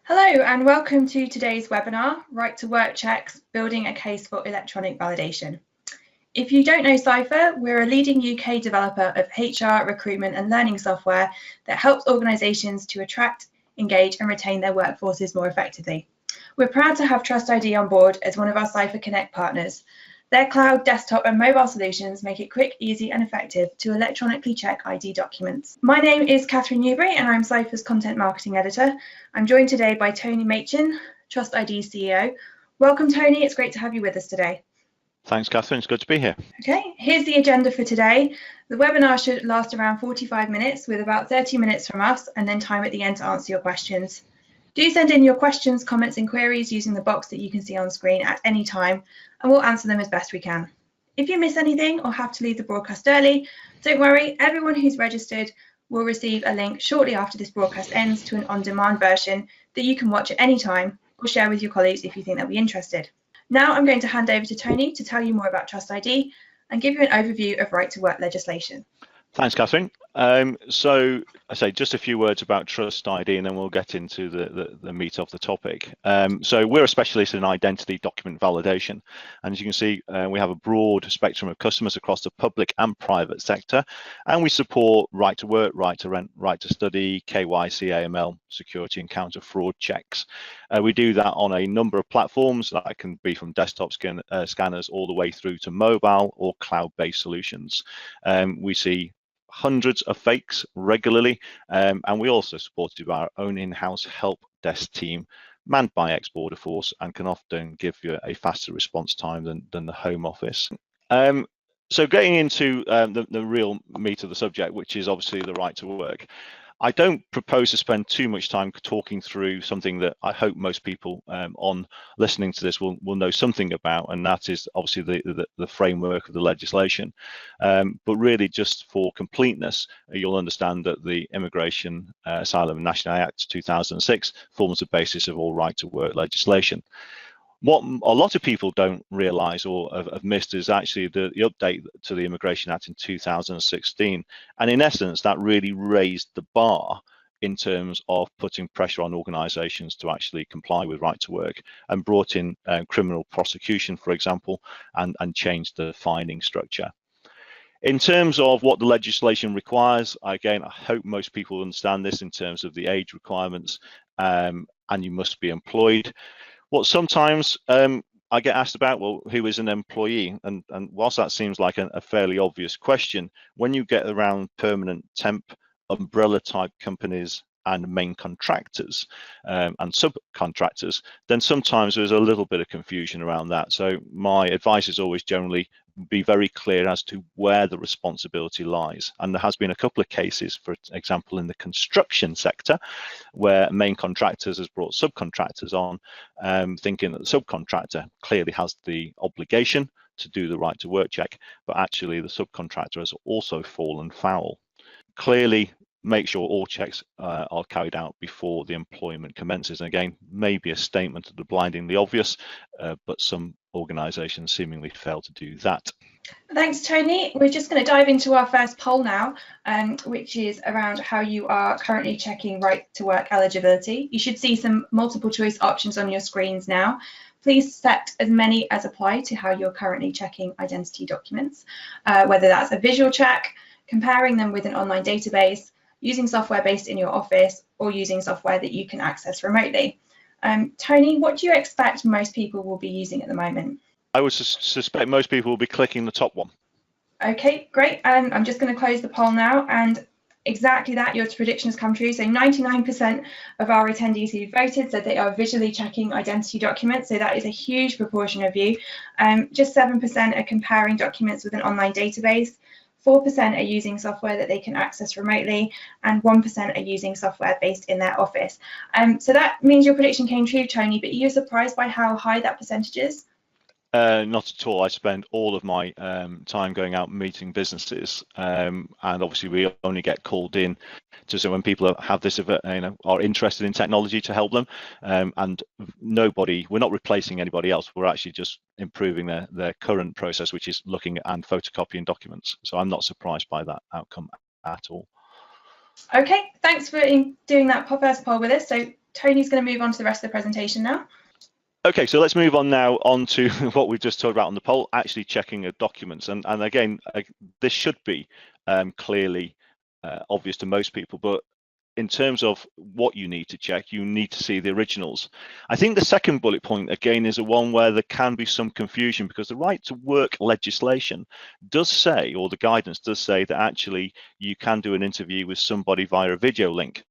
Hello and welcome to today's webinar, Right to Work Checks, Building a Case for Electronic Validation. If you don't know Ciphr, we're a leading UK developer of HR, recruitment and learning software that helps organisations to attract, engage and retain their workforces more effectively. We're proud to have TrustID on board as one of our Ciphr Connect partners. Their cloud, desktop and mobile solutions make it quick, easy and effective to electronically check ID documents. My name is Catherine Newbury and I'm Ciphr's Content Marketing Editor. I'm joined today by Tony Machin, TrustID CEO. Welcome Tony, it's great to have you with us today. Thanks Catherine, it's good to be here. Okay, here's the agenda for today. The webinar should last around 45 minutes with about 30 minutes from us and then time at the end to answer your questions. Do send in your questions, comments and queries using the box that you can see on screen at any time and we'll answer them as best we can. If you miss anything or have to leave the broadcast early, don't worry, everyone who's registered will receive a link shortly after this broadcast ends to an on-demand version that you can watch at any time or share with your colleagues if you think they'll be interested. Now I'm going to hand over to Tony to tell you more about TrustID and give you an overview of right to work legislation. Thanks, Catherine. So I say just a few words about TrustID and then we'll get into the meat of the topic. So we're a specialist in identity document validation. And as you can see, we have a broad spectrum of customers across the public and private sector. And we support right to work, right to rent, right to study, KYC, AML, security and counter fraud checks. We do that on a number of platforms that can be from desktop scanners all the way through to mobile or cloud-based solutions. We see hundreds of fakes regularly, and we also supported by our own in-house help desk team manned by ex-border force and can often give you a faster response time than the Home Office. So getting into the real meat of the subject, which is obviously the right to work. I don't propose to spend too much time talking through something that I hope most people on listening to this will know something about, and that is obviously the framework of the legislation. But really, just for completeness, you'll understand that the Immigration, Asylum and Nationality Act 2006 forms the basis of all right to work legislation. What a lot of people don't realise or have missed is actually the update to the Immigration Act in 2016. And in essence, that really raised the bar in terms of putting pressure on organisations to actually comply with right to work and brought in criminal prosecution, for example, and changed the fining structure. In terms of what the legislation requires, again, I hope most people understand this in terms of the age requirements, and you must be employed. What sometimes I get asked about, well, who is an employee? And whilst that seems like a fairly obvious question, when you get around permanent temp, umbrella type companies and main contractors and subcontractors, then sometimes there's a little bit of confusion around that. So my advice is always generally be very clear as to where the responsibility lies. And there has been a couple of cases, for example, in the construction sector, where main contractors has brought subcontractors on, thinking that the subcontractor clearly has the obligation to do the right to work check, but actually the subcontractor has also fallen foul. Clearly, make sure all checks are carried out before the employment commences. And again, maybe a statement of the blindingly obvious, but some organisations seemingly fail to do that. Thanks, Tony. We're just going to dive into our first poll now, which is around how you are currently checking right to work eligibility. You should see some multiple choice options on your screens now. Please set as many as apply to how you're currently checking identity documents, whether that's a visual check, comparing them with an online database, using software based in your office, or using software that you can access remotely. Tony, what do you expect most people will be using at the moment? I would suspect most people will be clicking the top one. Okay, great. I'm just going to close the poll now, and exactly that, your prediction has come true. So 99% of our attendees who voted said they are visually checking identity documents. So that is a huge proportion of you. Just 7% are comparing documents with an online database. 4% are using software that they can access remotely, and 1% are using software based in their office. So that means your prediction came true, Tony, but are you surprised by how high that percentage is? Not at all. I spend all of my time going out meeting businesses, and obviously we only get called in to so when people have this, are interested in technology to help them, and we're not replacing anybody else. We're actually just improving their current process, which is looking at and photocopying documents. So I'm not surprised by that outcome at all. Okay, thanks for doing that first poll with us. So Tony's going to move on to the rest of the presentation now. Okay, so let's move on now on to what we've just talked about on the poll, actually checking of documents. And again, this should be clearly obvious to most people, but in terms of what you need to check, you need to see the originals. I think the second bullet point, again, is a one where there can be some confusion, because the right to work legislation does say, or the guidance does say, that actually you can do an interview with somebody via a video link.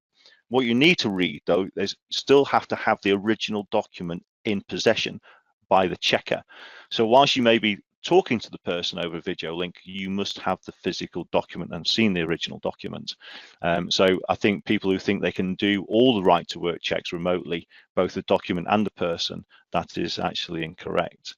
What you need to read, though, is still have to have the original document in possession by the checker. So whilst you may be talking to the person over a video link, you must have the physical document and seen the original document. So I think people who think they can do all the right to work checks remotely, both the document and the person, that is actually incorrect.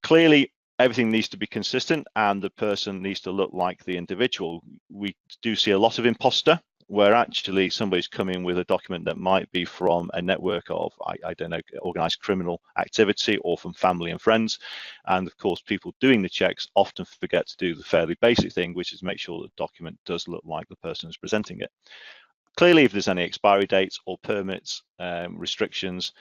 Clearly, everything needs to be consistent and the person needs to look like the individual. We do see a lot of imposter, where actually somebody's coming with a document that might be from a network of, I don't know, organized criminal activity, or from family and friends. And of course, people doing the checks often forget to do the fairly basic thing, which is make sure the document does look like the person who's presenting it. Clearly, if there's any expiry dates or permits restrictions,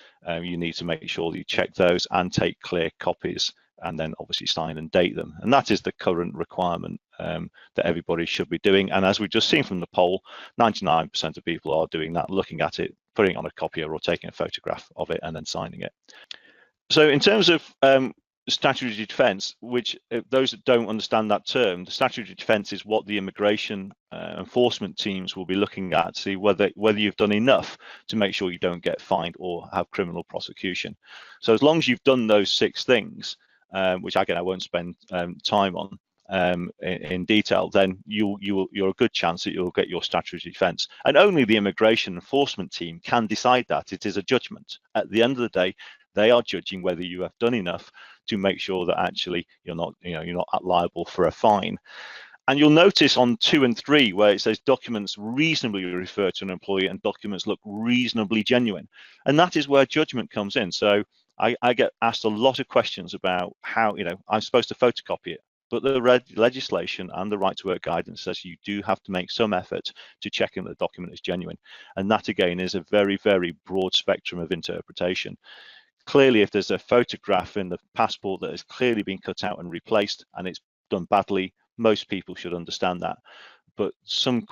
you need to make sure that you check those and take clear copies, and then obviously sign and date them. And that is the current requirement that everybody should be doing. And as we've just seen from the poll, 99% of people are doing that, looking at it, putting it on a copier or taking a photograph of it and then signing it. So in terms of statutory defence, which those that don't understand that term, the statutory defence is what the immigration enforcement teams will be looking at to see whether you've done enough to make sure you don't get fined or have criminal prosecution. So as long as you've done those 6 things, which again I won't spend time on in detail, then you're a good chance that you'll get your statutory defence. And only the immigration enforcement team can decide that. It is a judgment. At the end of the day, they are judging whether you have done enough to make sure that actually you're not liable for a fine. And you'll notice on 2 and 3 where it says documents reasonably refer to an employee and documents look reasonably genuine. And that is where judgment comes in. So I get asked a lot of questions about how, I'm supposed to photocopy it. But the legislation and the right to work guidance says you do have to make some effort to checking that the document is genuine. And that again is a very, very broad spectrum of interpretation. Clearly, if there's a photograph in the passport that has clearly been cut out and replaced and it's done badly, most people should understand that. But some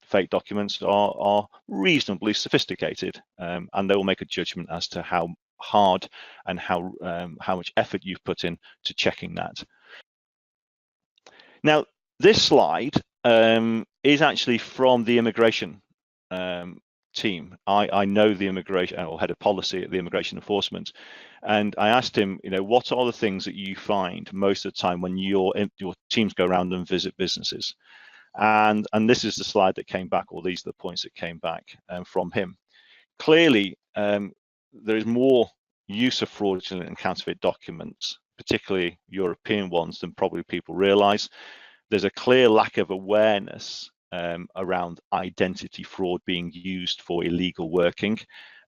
fake documents are reasonably sophisticated, and they will make a judgment as to how hard and how much effort you've put in to checking that. Now, this slide is actually from the immigration team. I know the immigration or head of policy at the immigration enforcement, and I asked him, what are the things that you find most of the time when your teams go around and visit businesses? And this is the slide that came back, or these are the points that came back from him. Clearly, there is more use of fraudulent and counterfeit documents, particularly European ones, than probably people realize. There's a clear lack of awareness around identity fraud being used for illegal working,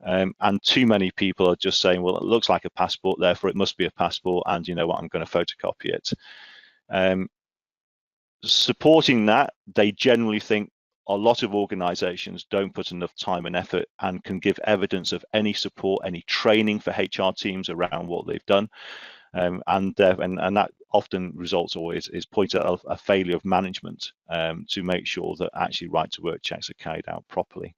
and too many people are just saying, well, it looks like a passport, therefore it must be a passport, and you know what, I'm going to photocopy it. Supporting that, they generally think a lot of organizations don't put enough time and effort and can give evidence of any support, any training for HR teams around what they've done. And that often results always is pointed out a failure of management to make sure that actually right to work checks are carried out properly.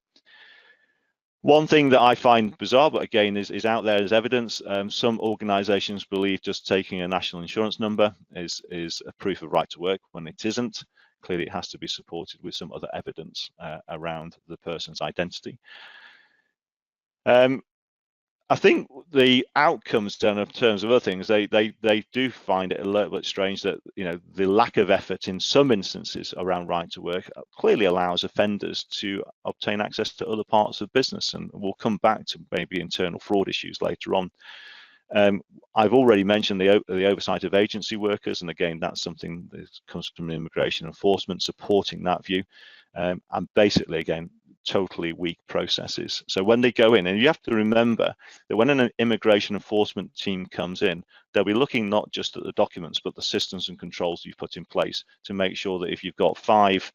One thing that I find bizarre, but again is out there as evidence, some organizations believe just taking a national insurance number is a proof of right to work when it isn't. Clearly it has to be supported with some other evidence around the person's identity. I think the outcomes then in terms of other things, they do find it a little bit strange that the lack of effort in some instances around right to work clearly allows offenders to obtain access to other parts of business, and we'll come back to maybe internal fraud issues later on. I've already mentioned the oversight of agency workers, and again that's something that comes from immigration enforcement supporting that view, and basically again totally weak processes. So when they go in, and you have to remember that when an immigration enforcement team comes in, they'll be looking not just at the documents but the systems and controls you've put in place to make sure that if you've got 5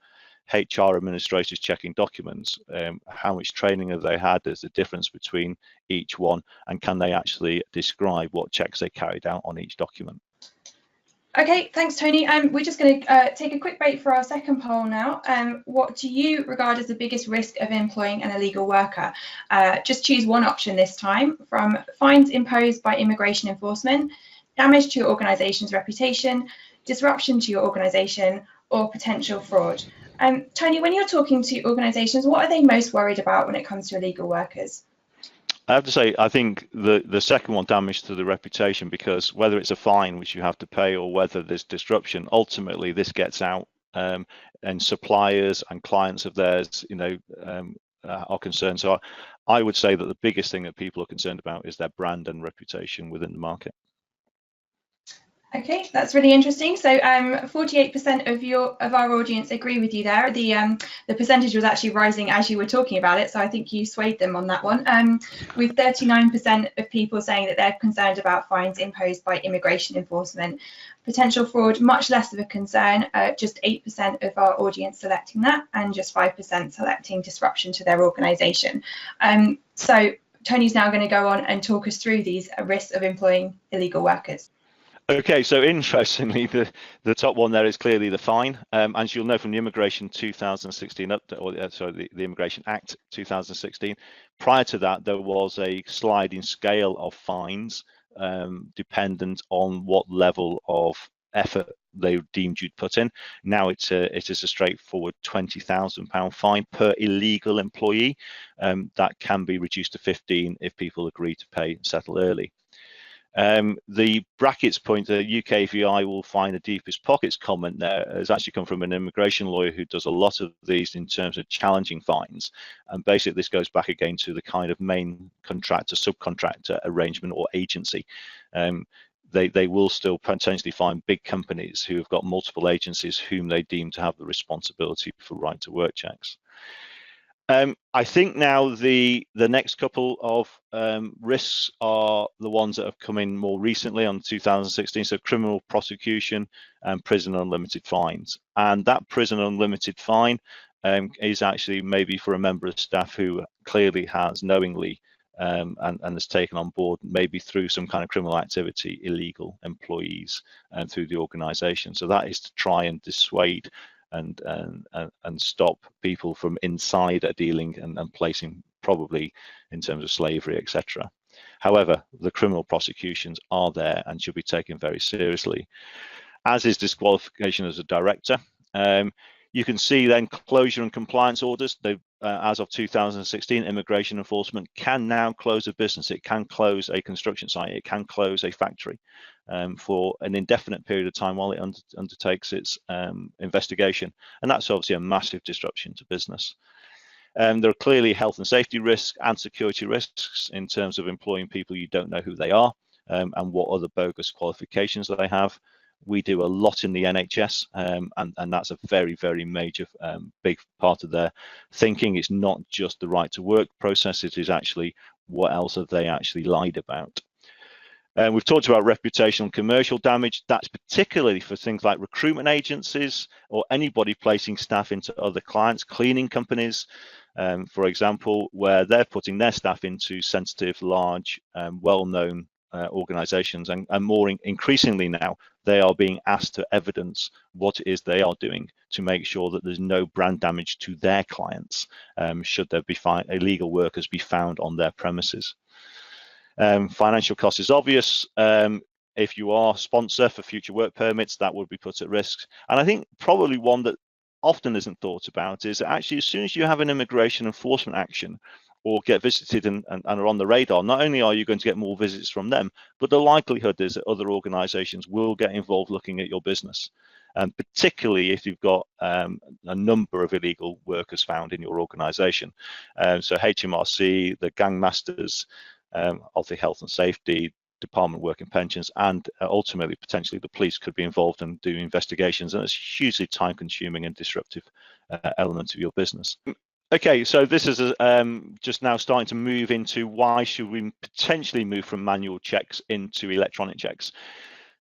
HR administrators checking documents, how much training have they had? There's a difference between each one, and can they actually describe what checks they carried out on each document? Okay, thanks, Tony. We're just going to take a quick break for our second poll now. What do you regard as the biggest risk of employing an illegal worker? Just choose one option this time, from fines imposed by immigration enforcement, damage to your organisation's reputation, disruption to your organisation, or potential fraud. Tony, when you're talking to organisations, what are they most worried about when it comes to illegal workers? I have to say, I think the second one, damage to the reputation, because whether it's a fine which you have to pay or whether there's disruption, ultimately this gets out, and suppliers and clients of theirs, are concerned. So I would say that the biggest thing that people are concerned about is their brand and reputation within the market. Okay, that's really interesting. So 48% of our audience agree with you there. The percentage was actually rising as you were talking about it, so I think you swayed them on that one. With 39% of people saying that they're concerned about fines imposed by immigration enforcement. Potential fraud, much less of a concern, just 8% of our audience selecting that, and just 5% selecting disruption to their organisation. So Tony's now going to go on and talk us through these risks of employing illegal workers. Okay, so interestingly, the top one there is clearly the fine. As you'll know from the Immigration 2016 the Immigration Act 2016, prior to that there was a sliding scale of fines, dependent on what level of effort they deemed you'd put in. Now it is a straightforward £20,000 fine per illegal employee. That can be reduced to 15 if people agree to pay and settle early. The brackets point, the UKVI will find the deepest pockets comment there has actually come from an immigration lawyer who does a lot of these in terms of challenging fines. And basically this goes back again to the kind of main contractor, subcontractor arrangement or agency. They will still potentially find big companies who have got multiple agencies whom they deem to have the responsibility for right to work checks. I think now the next couple of risks are the ones that have come in more recently on 2016, so criminal prosecution and prison unlimited fines. And that prison unlimited fine is actually maybe for a member of staff who clearly has knowingly and has taken on board, maybe through some kind of criminal activity, illegal employees through the organisation. So that is to try and dissuade and stop people from insider dealing and placing, probably in terms of slavery, etc. However, the criminal prosecutions are there and should be taken very seriously, as is disqualification as a director. You can see then closure and compliance orders. As of 2016, immigration enforcement can now close a business. It can close a construction site. It can close a factory for an indefinite period of time while it undertakes its investigation. And that's obviously a massive disruption to business. There are clearly health and safety risks and security risks in terms of employing people you don't know who they are and what other bogus qualifications that they have. We do a lot in the NHS, and that's a very, very major, big part of their thinking. It's not just the right to work process, it is actually what else have they actually lied about. We've talked about reputational and commercial damage. That's particularly for things like recruitment agencies or anybody placing staff into other clients, cleaning companies, for example, where they're putting their staff into sensitive, large, well-known organizations, and more increasingly now they are being asked to evidence what it is they are doing to make sure that there's no brand damage to their clients should there be illegal workers be found on their premises. Financial cost is obvious. If you are a sponsor for future work permits, that would be put at risk. And I think probably one that often isn't thought about is actually as soon as you have an immigration enforcement action or get visited and are on the radar, not only are you going to get more visits from them, but the likelihood is that other organizations will get involved looking at your business, and particularly if you've got a number of illegal workers found in your organization. So HMRC, the gang masters, of the health and safety, Department of Work and Pensions, and ultimately potentially the police could be involved and do investigations, and it's a hugely time consuming and disruptive element of your business. Okay, so this is just now starting to move into why should we potentially move from manual checks into electronic checks.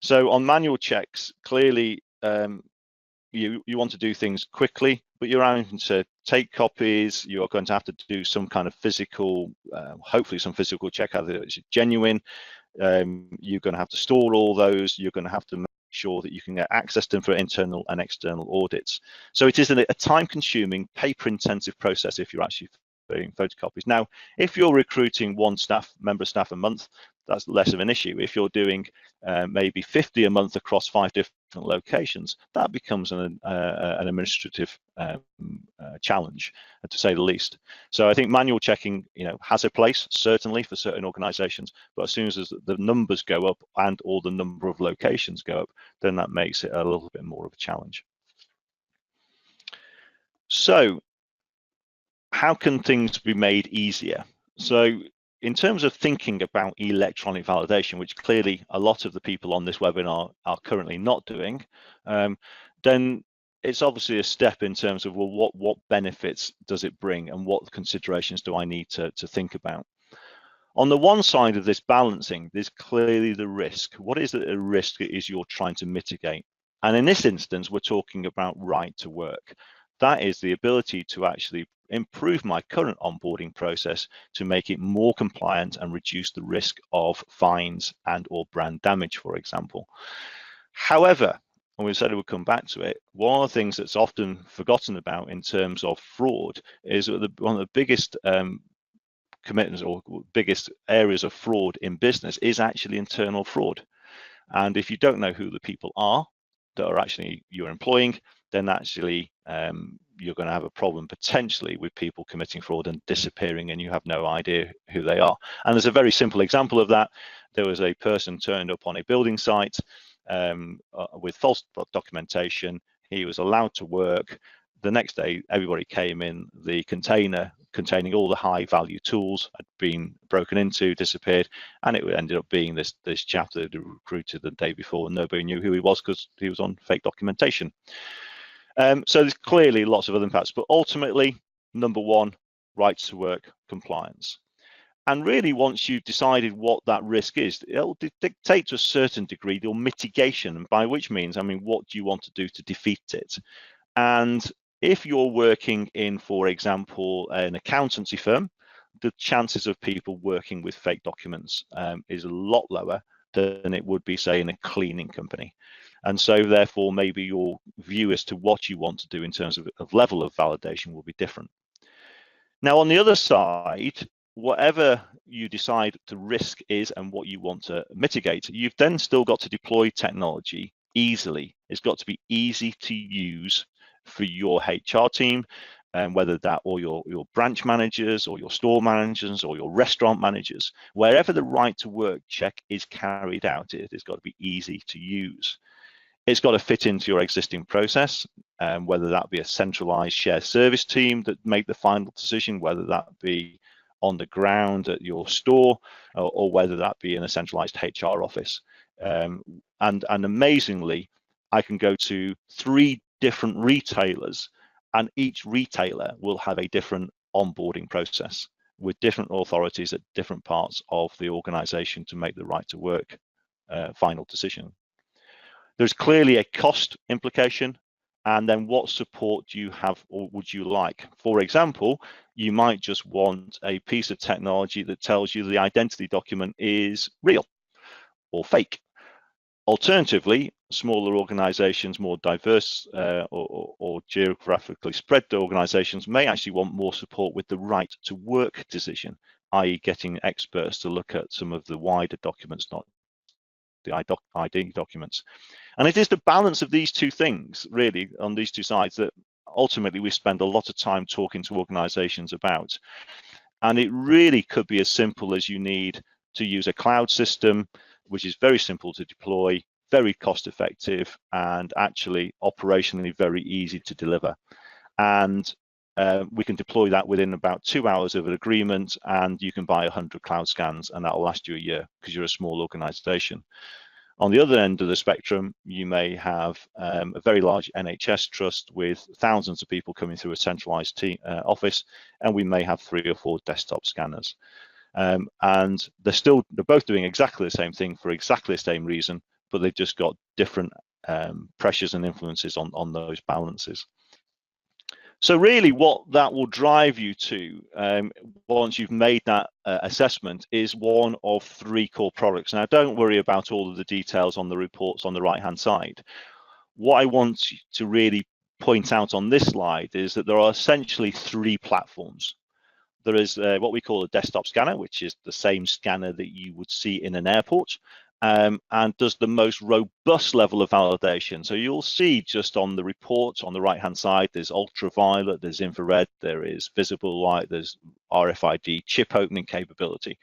So on manual checks, clearly you want to do things quickly, but you're having to take copies. You're going to have to do some kind of physical, hopefully some physical check out that it's genuine. You're going to have to store all those. You're going to have to make sure that you can get access to them for internal and external audits. So it is a time-consuming, paper-intensive process if you're actually doing photocopies. Now, if you're recruiting one member of staff a month, that's less of an issue. If you're doing maybe 50 a month across 5 different locations, that becomes an administrative challenge, to say the least. So I think manual checking, has a place certainly for certain organisations, but as soon as the numbers go up and or the number of locations go up, then that makes it a little bit more of a challenge. So how can things be made easier? So in terms of thinking about electronic validation, which clearly a lot of the people on this webinar are currently not doing, then it's obviously a step in terms of, well, what benefits does it bring and what considerations do I need to think about? On the one side of this balancing, there's clearly the risk. What is the risk is you're trying to mitigate? And in this instance, we're talking about right to work. That is the ability to actually improve my current onboarding process to make it more compliant and reduce the risk of fines and or brand damage, for example. However, and we said we'll come back to it, one of the things that's often forgotten about in terms of fraud is that one of the biggest commitments or biggest areas of fraud in business is actually internal fraud. And if you don't know who the people are that are actually you're employing, then actually you're going to have a problem potentially with people committing fraud and disappearing, and you have no idea who they are. And there's a very simple example of that. There was a person turned up on a building site with false documentation. He was allowed to work. The next day, everybody came in. The container containing all the high value tools had been broken into, disappeared, and it ended up being this chap that had recruited the day before, and nobody knew who he was because he was on fake documentation. So there's clearly lots of other impacts, but ultimately, number one, right to work compliance. And really, once you've decided what that risk is, it'll dictate to a certain degree your mitigation, and by which means, I mean, what do you want to do to defeat it? And if you're working in, for example, an accountancy firm, the chances of people working with fake documents is a lot lower than it would be, say, in a cleaning company. And so therefore, maybe your view as to what you want to do in terms of level of validation will be different. Now, on the other side, whatever you decide the risk is and what you want to mitigate, you've then still got to deploy technology easily. It's got to be easy to use for your HR team, and whether that or your branch managers or your store managers or your restaurant managers, wherever the right to work check is carried out, it's got to be easy to use. It's got to fit into your existing process, whether that be a centralized shared service team that make the final decision, whether that be on the ground at your store, or whether that be in a centralized HR office. And amazingly, I can go to 3 different retailers, and each retailer will have a different onboarding process with different authorities at different parts of the organization to make the right to work final decision. There's clearly a cost implication, and then what support do you have or would you like? For example, you might just want a piece of technology that tells you the identity document is real or fake. Alternatively, smaller organizations, more diverse or geographically spread organizations may actually want more support with the right to work decision, i.e. getting experts to look at some of the wider documents, not the ID documents. And it is the balance of these two things, really, on these two sides that ultimately we spend a lot of time talking to organizations about. And it really could be as simple as you need to use a cloud system, which is very simple to deploy, very cost effective, and actually operationally very easy to deliver. And we can deploy that within about 2 hours of an agreement, and you can buy 100 cloud scans, and that will last you a year because you're a small organization. On the other end of the spectrum, you may have a very large NHS trust with thousands of people coming through a centralized office, and we may have 3 or 4 desktop scanners. And they're both doing exactly the same thing for exactly the same reason, but they've just got different pressures and influences on those balances. So really what that will drive you to once you've made that assessment is one of 3 core products. Now don't worry about all of the details on the reports on the right hand side. What I want to really point out on this slide is that there are essentially 3 platforms. There is what we call a desktop scanner, which is the same scanner that you would see in an airport, and does the most robust level of validation. So you'll see just on the report on the right hand side, there's ultraviolet, there's infrared, there is visible light, there's RFID chip opening capability.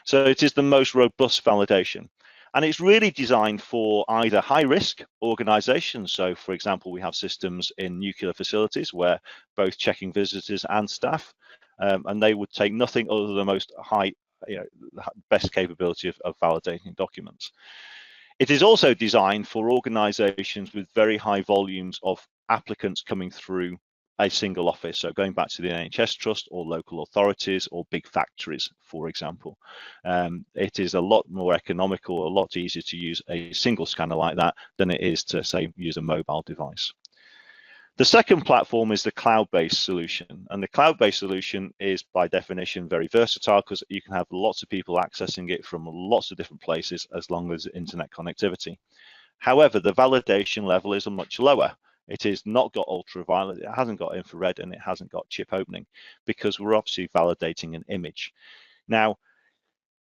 So it is the most robust validation. And it's really designed for either high risk organizations. So for example, we have systems in nuclear facilities where both checking visitors and staff, and they would take nothing other than the most high, best capability of validating documents. It is also designed for organizations with very high volumes of applicants coming through a single office. So going back to the NHS Trust or local authorities or big factories, for example. It is a lot more economical, a lot easier to use a single scanner like that than it is to, say, use a mobile device. The second platform is the cloud-based solution, and the cloud-based solution is by definition very versatile because you can have lots of people accessing it from lots of different places as long as internet connectivity. However, the validation level is much lower. It has not got ultraviolet, it hasn't got infrared, and it hasn't got chip opening because we're obviously validating an image. Now,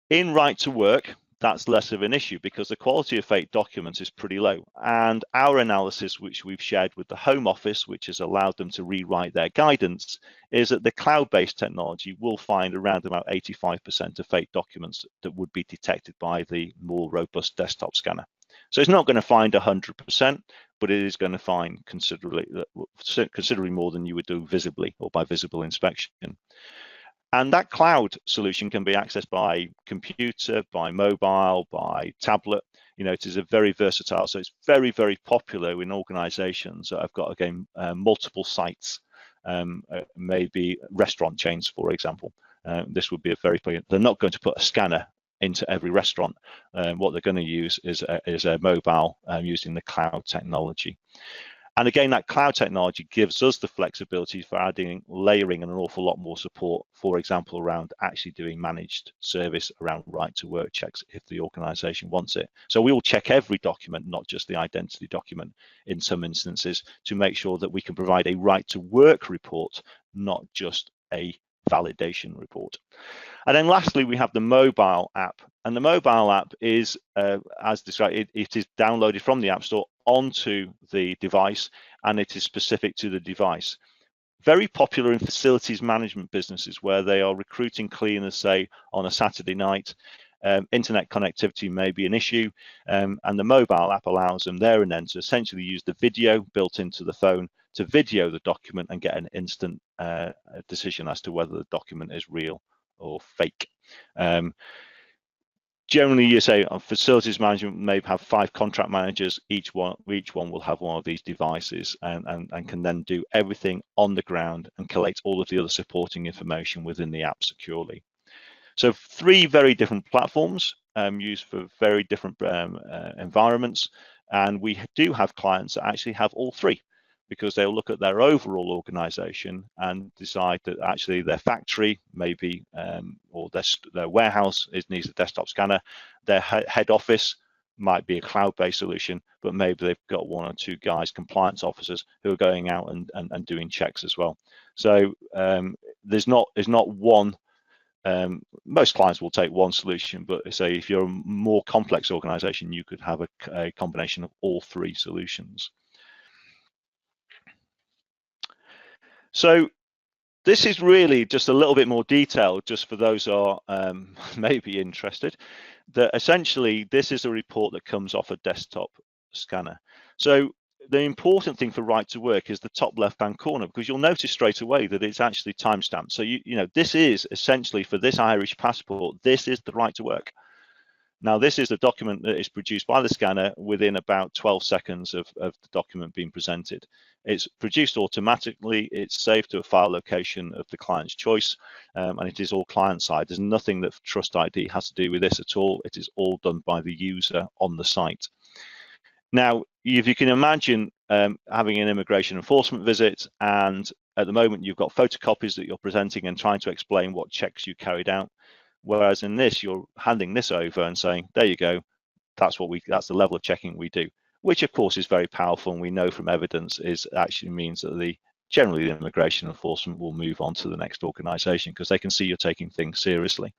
in right to work, that's less of an issue because the quality of fake documents is pretty low. And our analysis, which we've shared with the Home Office, which has allowed them to rewrite their guidance, is that the cloud-based technology will find around about 85% of fake documents that would be detected by the more robust desktop scanner. So it's not going to find 100%, but it is going to find considerably more than you would do visibly or by visible inspection. And that cloud solution can be accessed by computer, by mobile, by tablet. It is a very versatile, so it's very, very popular in organizations that have got, again, multiple sites, maybe restaurant chains, for example. This would be a very, they're not going to put a scanner into every restaurant. What they're going to use is a mobile using the cloud technology. And again, that cloud technology gives us the flexibility for adding, layering, and an awful lot more support, for example, around actually doing managed service around right to work checks if the organization wants it. So we will check every document, not just the identity document in some instances, to make sure that we can provide a right to work report, not just a validation report. And then lastly, we have the mobile app. And the mobile app is, as described, it is downloaded from the App Store onto the device, and it is specific to the device. Very popular in facilities management businesses where they are recruiting cleaners, say, on a Saturday night. Internet connectivity may be an issue, and the mobile app allows them there and then to essentially use the video built into the phone to video the document and get an instant decision as to whether the document is real or fake. Generally, you say on facilities management may have 5 contract managers. Each one will have one of these devices and can then do everything on the ground and collect all of the other supporting information within the app securely. So 3 very different platforms used for very different environments, and we do have clients that actually have all 3, because they'll look at their overall organization and decide that actually their factory maybe or their warehouse needs a desktop scanner. Their head office might be a cloud-based solution, but maybe they've got 1 or 2 guys, compliance officers, who are going out and doing checks as well. So there's not one. Most clients will take one solution, but say if you're a more complex organization, you could have a combination of all 3 solutions. So this is really just a little bit more detail, just for those who are maybe interested, that essentially this is a report that comes off a desktop scanner. So the important thing for right to work is the top left-hand corner, because you'll notice straight away that it's actually timestamped. So this is essentially, for this Irish passport, this is the right to work. Now, this is the document that is produced by the scanner within about 12 seconds of the document being presented. It's produced automatically, it's saved to a file location of the client's choice, and it is all client-side. There's nothing that TrustID has to do with this at all. It is all done by the user on the site. Now, if you can imagine having an immigration enforcement visit, and at the moment you've got photocopies that you're presenting and trying to explain what checks you carried out, whereas in this you're handing this over and saying, there you go, that's the level of checking we do, which of course is very powerful, and we know from evidence is actually means that generally the immigration enforcement will move on to the next organisation because they can see you're taking things seriously.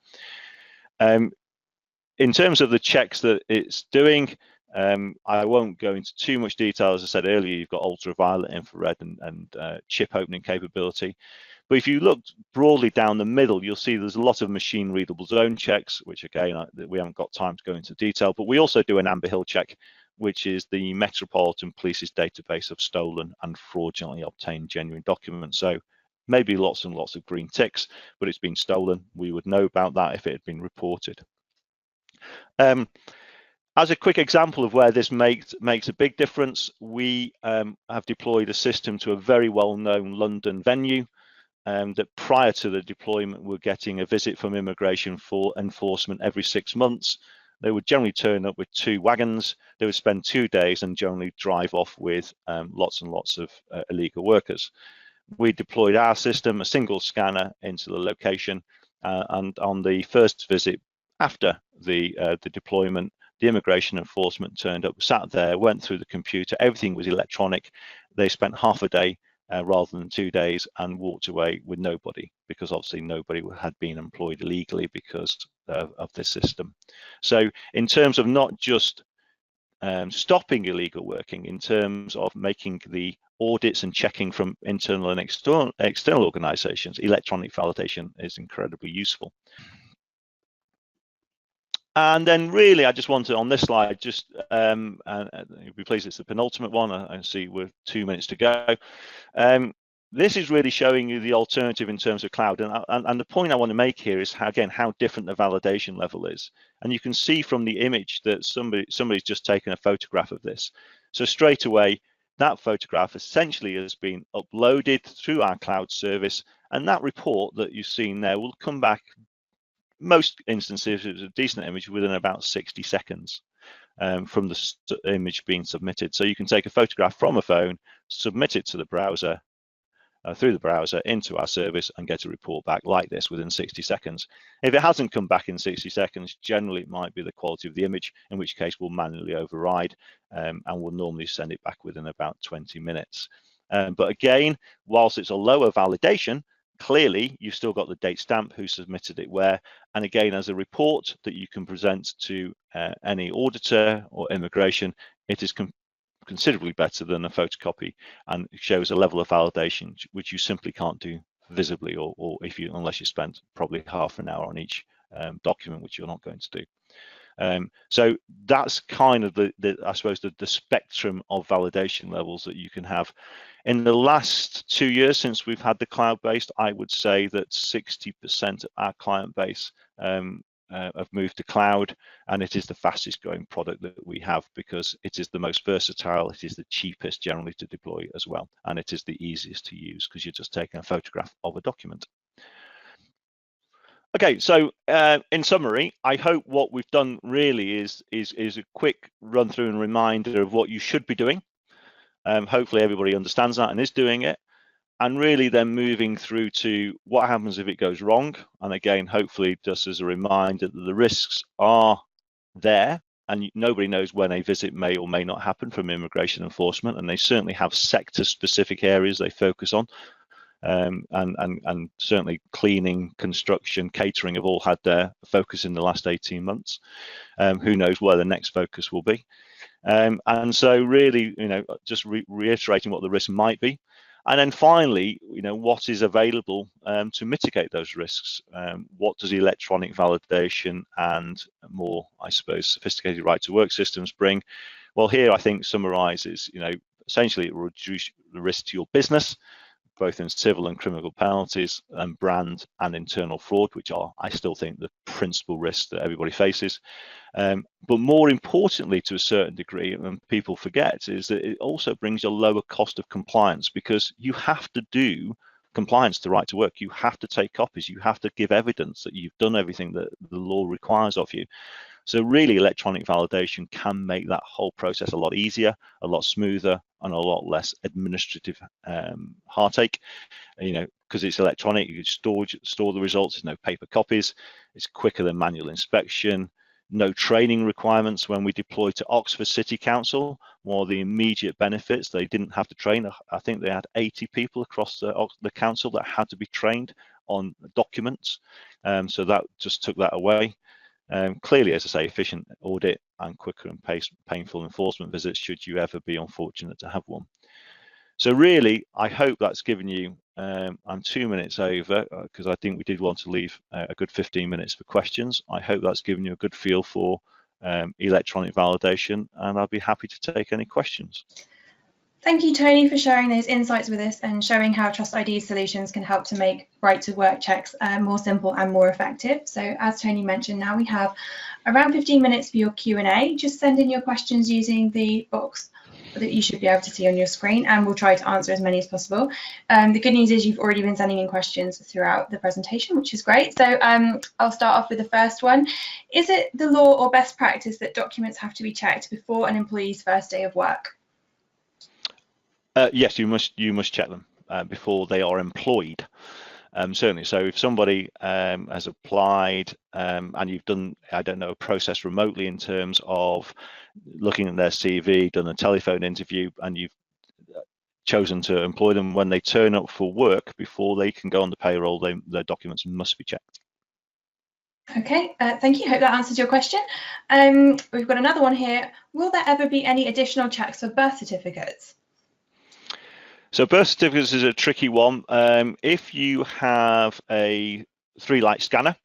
In terms of the checks that it's doing, I won't go into too much detail. As I said earlier, you've got ultraviolet, infrared, and chip opening capability. But if you look broadly down the middle, you'll see there's a lot of machine readable zone checks, which again, we haven't got time to go into detail, but we also do an Amber Hill check, which is the Metropolitan Police's database of stolen and fraudulently obtained genuine documents. So maybe lots and lots of green ticks, but it's been stolen. We would know about that if it had been reported. As a quick example of where this makes a big difference, we have deployed a system to a very well-known London venue that prior to the deployment were getting a visit from immigration for enforcement every 6 months. They would generally turn up with 2 wagons. They would spend 2 days and generally drive off with lots and lots of illegal workers. We deployed our system, a single scanner, into the location, and on the first visit after the deployment, the immigration enforcement turned up, sat there, went through the computer, everything was electronic. They spent half a day rather than 2 days and walked away with nobody, because obviously nobody had been employed illegally because of this system. So in terms of not just stopping illegal working, in terms of making the audits and checking from internal and external organizations, electronic validation is incredibly useful. And then really, I just wanted on this slide, just you'll be pleased it's the penultimate one. I see we're 2 minutes to go. This is really showing you the alternative in terms of cloud. And the point I want to make here is how different the validation level is. And you can see from the image that somebody's just taken a photograph of this. So straight away, that photograph essentially has been uploaded through our cloud service. And that report that you've seen there will come back, most instances, it was a decent image, within about 60 seconds from the image being submitted. So you can take a photograph from a phone, submit it to the browser, through the browser into our service, and get a report back like this within 60 seconds. If it hasn't come back in 60 seconds, generally it might be the quality of the image, in which case we'll manually override and we'll normally send it back within about 20 minutes. But again, whilst it's a lower validation, clearly you've still got the date stamp, who submitted it where, and again, as a report that you can present to any auditor or immigration, it is considerably better than a photocopy, and it shows a level of validation which you simply can't do visibly, or unless you spend probably half an hour on each document, which you're not going to do. So that's kind of I suppose the spectrum of validation levels that you can have. In the last 2 years since we've had the cloud-based, I would say that 60% of our client base have moved to cloud, and it is the fastest growing product that we have because it is the most versatile, it is the cheapest generally to deploy as well, and it is the easiest to use because you're just taking a photograph of a document. Okay, so in summary, I hope what we've done really is a quick run through and reminder of what you should be doing. Hopefully everybody understands that and is doing it. And really then moving through to what happens if it goes wrong. And again, hopefully just as a reminder that the risks are there, and nobody knows when a visit may or may not happen from immigration enforcement. And they certainly have sector specific areas they focus on. And certainly cleaning, construction, catering have all had their focus in the last 18 months. Who knows where the next focus will be. And so really, just reiterating what the risk might be. And then finally, what is available to mitigate those risks? What does electronic validation and more, I suppose, sophisticated right-to-work systems bring? Well, here I think summarizes, essentially it will reduce the risk to your business, both in civil and criminal penalties, and brand and internal fraud, which are, I still think, the principal risks that everybody faces. But more importantly, to a certain degree, and people forget, is that it also brings a lower cost of compliance, because you have to do compliance to right to work. You have to take copies. You have to give evidence that you've done everything that the law requires of you. So really, electronic validation can make that whole process a lot easier, a lot smoother, and a lot less administrative heartache. You know, because it's electronic, you can store the results. There's no paper copies. It's quicker than manual inspection. No training requirements when we deployed to Oxford City Council. One of the immediate benefits, they didn't have to train. I think they had 80 people across the council that had to be trained on documents. So that just took that away. Clearly, as I say, efficient audit and quicker and painful enforcement visits should you ever be unfortunate to have one. So really, I hope that's given you, I'm 2 minutes over because I think we did want to leave a good 15 minutes for questions. I hope that's given you a good feel for electronic validation, and I'll be happy to take any questions. Thank you, Tony, for sharing those insights with us and showing how TrustID solutions can help to make right-to-work checks more simple and more effective. So as Tony mentioned, now we have around 15 minutes for your Q&A. Just send in your questions using the box that you should be able to see on your screen, and we'll try to answer as many as possible. The good news is you've already been sending in questions throughout the presentation, which is great. So I'll start off with the first one. Is it the law or best practice that documents have to be checked before an employee's first day of work? Yes, you must check them before they are employed. Certainly. So if somebody has applied and you've done, I don't know, a process remotely in terms of looking at their CV, done a telephone interview, and you've chosen to employ them, when they turn up for work, before they can go on the payroll, their documents must be checked. Okay, thank you. Hope that answers your question. We've got another one here. Will there ever be any additional checks for birth certificates? So birth certificates is a tricky one. If you have a 3-light scanner,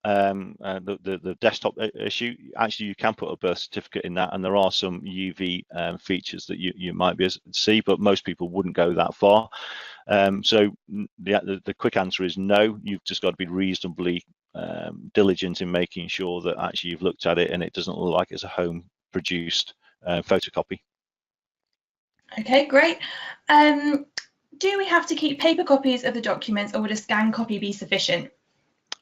the desktop issue, actually you can put a birth certificate in that, and there are some UV features that you might be able to see, but most people wouldn't go that far. So the quick answer is no. You've just got to be reasonably diligent in making sure that actually you've looked at it and it doesn't look like it's a home produced photocopy. Okay, great. Do we have to keep paper copies of the documents, or would a scanned copy be sufficient?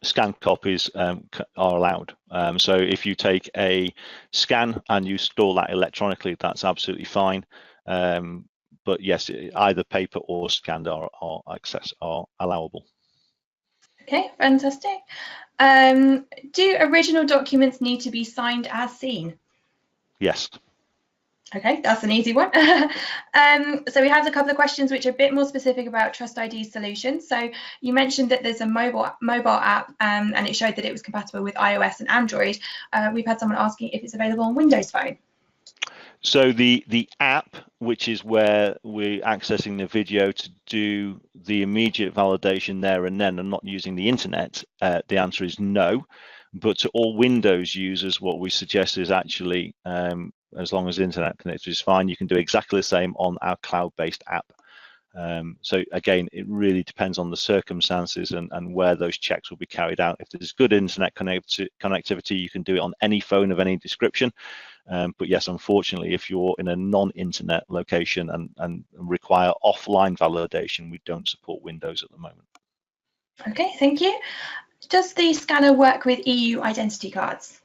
Scanned copies are allowed. So if you take a scan and you store that electronically, that's absolutely fine. But yes, either paper or scanned are allowable. Okay, fantastic. Do original documents need to be signed as seen? Yes. Okay, that's an easy one. So we have a couple of questions which are a bit more specific about TrustID solutions. So you mentioned that there's a mobile app and it showed that it was compatible with iOS and Android. We've had someone asking if it's available on Windows Phone. So the app, which is where we're accessing the video to do the immediate validation there and then and not using the internet, the answer is no. But to all Windows users, what we suggest is actually, as long as internet connected is fine, you can do exactly the same on our cloud-based app. So again, it really depends on the circumstances and where those checks will be carried out. If there's good internet connectivity, you can do it on any phone of any description. But yes, unfortunately, if you're in a non-internet location and require offline validation, we don't support Windows at the moment. Okay, thank you. Does the scanner work with EU identity cards?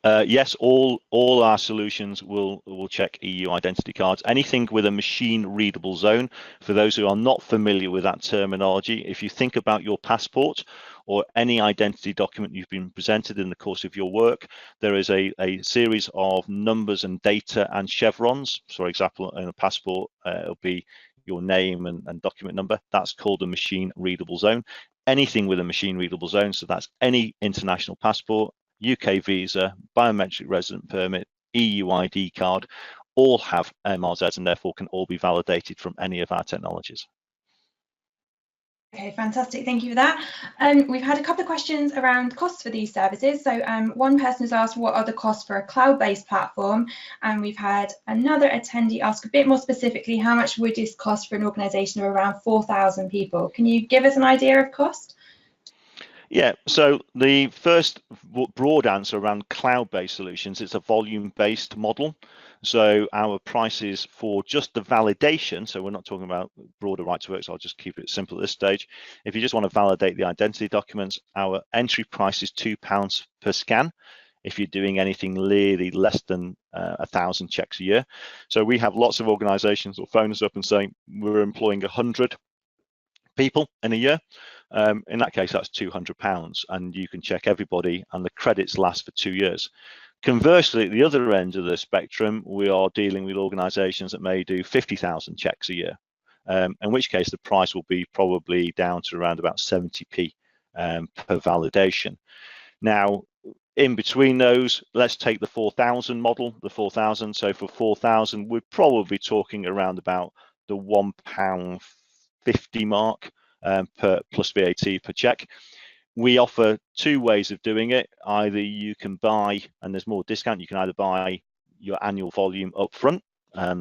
Yes, all our solutions will check EU identity cards. Anything with a machine readable zone, for those who are not familiar with that terminology, if you think about your passport or any identity document you've been presented in the course of your work, there is a series of numbers and data and chevrons. For example, in a passport, it'll be your name and document number. That's called a machine readable zone. Anything with a machine readable zone, so that's any international passport, UK visa, biometric resident permit, EU ID card, all have MRZs and therefore can all be validated from any of our technologies. Okay, fantastic. Thank you for that. We've had a couple of questions around costs for these services. So one person has asked, what are the costs for a cloud-based platform? And we've had another attendee ask a bit more specifically, how much would this cost for an organisation of around 4,000 people? Can you give us an idea of cost? Yeah, so the first broad answer around cloud-based solutions, it's a volume-based model. So our prices for just the validation, so we're not talking about broader right to work, so I'll just keep it simple at this stage. If you just want to validate the identity documents, our entry price is £2 per scan. if you're doing anything really less than 1,000 checks a year. So we have lots of organizations will phone us up and say, we're employing 100 people in a year. In that case, that's £200, and you can check everybody, and the credits last for 2 years. Conversely, at the other end of the spectrum, we are dealing with organizations that may do 50,000 checks a year, in which case the price will be probably down to around about 70p per validation. Now, in between those, let's take the 4,000 model, the 4,000. So for 4,000, we're probably talking around about the £1.50 mark per plus VAT per check. We offer two ways of doing it. Either you can buy, and there's more discount, you can either buy your annual volume up front.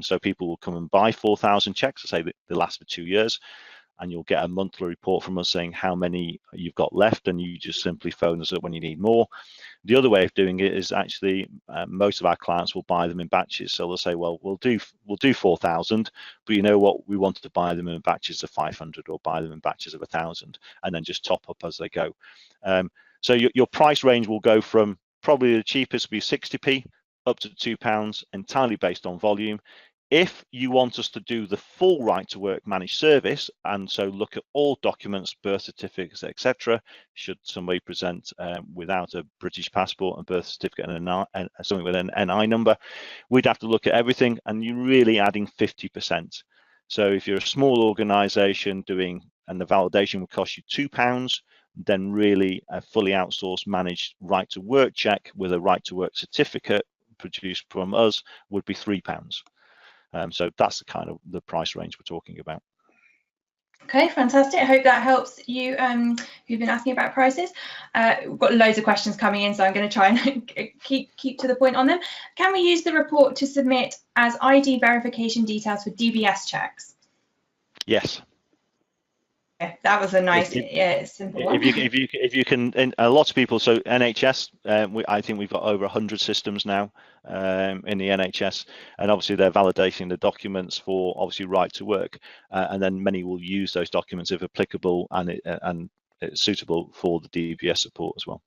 So people will come and buy 4,000 checks, say that they last for 2 years, and you'll get a monthly report from us saying how many you've got left, and you just simply phone us up when you need more. The other way of doing it is actually most of our clients will buy them in batches. So they'll say, well, we'll do 4,000, but you know what, we want to buy them in batches of 500 or buy them in batches of 1,000, and then just top up as they go. So your price range will go from probably the cheapest will be 60p up to £2, entirely based on volume. If you want us to do the full right to work managed service, and so look at all documents, birth certificates, etc., should somebody present without a British passport, a birth certificate, and something with an NI number, we'd have to look at everything, and you're really adding 50%. So if you're a small organisation doing, and the validation would cost you £2, then really a fully outsourced managed right to work check with a right to work certificate produced from us would be £3. So that's the kind of the price range we're talking about. Okay, fantastic. I hope that helps you who've been asking about prices. We've got loads of questions coming in, so I'm going to try and keep to the point on them. Can we use the report to submit as ID verification details for DBS checks? Yes. Yeah, that was a nice, simple one. If you can, and a lot of people. So NHS, I think we've got over 100 systems now in the NHS, and obviously they're validating the documents for obviously right to work, and then many will use those documents if applicable and it's suitable for the DBS support as well.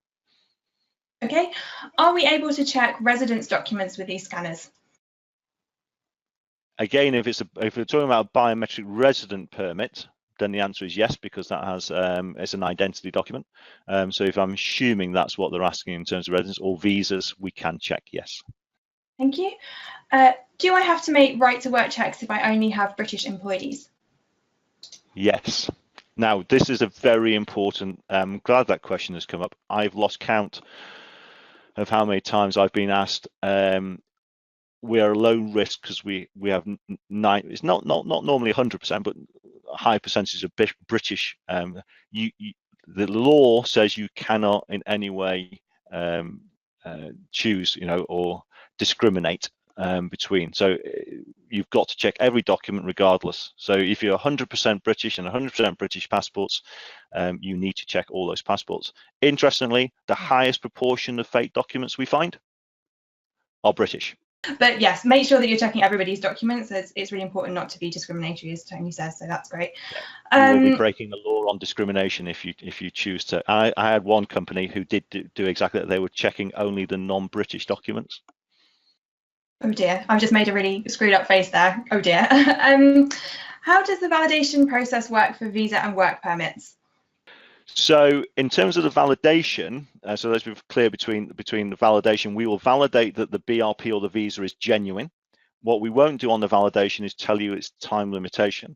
Okay, are we able to check residence documents with these scanners? Again, if we're talking about a biometric resident permit, then the answer is yes, because that has it's an identity document. So if I'm assuming that's what they're asking in terms of residence or visas, we can check yes. Thank you. Do I have to make right to work checks if I only have British employees? Yes. Now, this is a very important, I'm glad that question has come up. I've lost count of how many times I've been asked, we are low risk because we have it's not normally 100%, but a high percentage of British. The law says you cannot in any way choose, or discriminate between. So you've got to check every document regardless. So if you're 100% British and 100% British passports, you need to check all those passports. Interestingly, the highest proportion of fake documents we find are British. But yes, make sure that you're checking everybody's documents. It's really important not to be discriminatory, as Tony says, so that's great. You will be breaking the law on discrimination if you choose to. I had one company who did do exactly that. They were checking only the non-British documents. Oh dear, I've just made a really screwed up face there. Oh dear. How does the validation process work for visa and work permits? So in terms of the validation, so let's be clear between the validation, we will validate that the BRP or the visa is genuine. What we won't do on the validation is tell you its time limitation.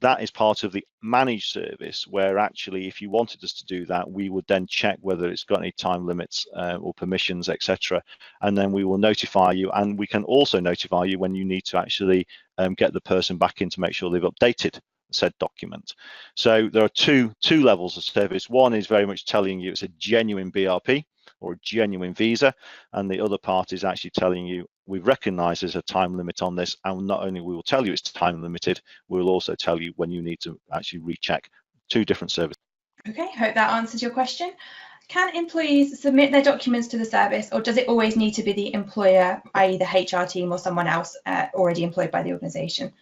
That is part of the managed service, where actually if you wanted us to do that, we would then check whether it's got any time limits or permissions, etc. And then we will notify you, and we can also notify you when you need to actually get the person back in to make sure they've updated said document. So there are two levels of service. One is very much telling you it's a genuine BRP or a genuine visa, and the other part is actually telling you we recognise there's a time limit on this, and not only we will tell you it's time limited, we'll also tell you when you need to actually recheck. Two different services. Okay, hope that answers your question. Can employees submit their documents to the service, or does it always need to be the employer, i.e. the HR team or someone else already employed by the organisation?